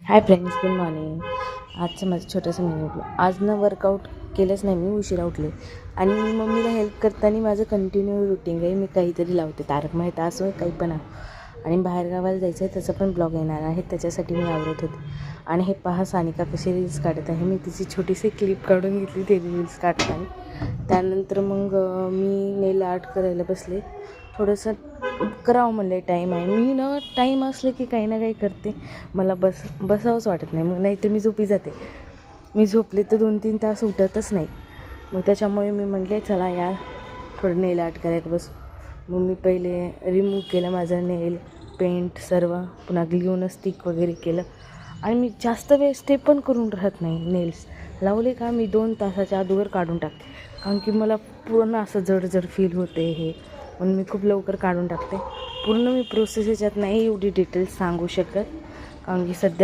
Hi friends, good morning. आजचं माझं छोटंसं मिनी उठलं. आज ना वर्कआउट केलंच नाही, मी उशिरा उठले आणि मम्मीला हेल्प करताना माझं कंटिन्यू रुटीन आहे. मी काहीतरी लावते, तारक मेहता असो काही पण आणि बाहेरगावाला जायचं आहे त्याचा पण ब्लॉग येणार आहे, त्याच्यासाठी मी आवरत होते. आणि हे पहा सानिका कशी रील्स काढत आहे. मी तिची छोटीशी क्लिप काढून घेतली ते रील्स काढताना. त्यानंतर मग मी नेल आर्ट करायला बसले. थोडंसं करावं म्हणलं, टाईम आहे. मी ना टाईम असलं की काही ना काही करते. मला बसावंच वाटत नाही, मग नाही तर मी झोपी जाते. मी झोपले तर 2-3 तास उठतच नाही. मग त्याच्यामुळे मी म्हटले चला यार थोडं नेल आर्ट करायला बस. मग मी पहिले रिमूव्ह केलं माझं नेल पेंट सर्व, पुन्हा ग्लूनं स्टिक वगैरे केलं. आणि मी जास्त वेळ स्टे पण करून राहत नाही. नेल्स लावले का मी 2 तासाच्या अगोदर काढून टाकते, कारण की मला पूर्ण असं जड फील होते हे, म्हणून मी खूप लवकर काढून टाकते. पूर्ण मी प्रोसेस याच्यात नाही एवढी डिटेल्स सांगू शकत, कारण की सध्या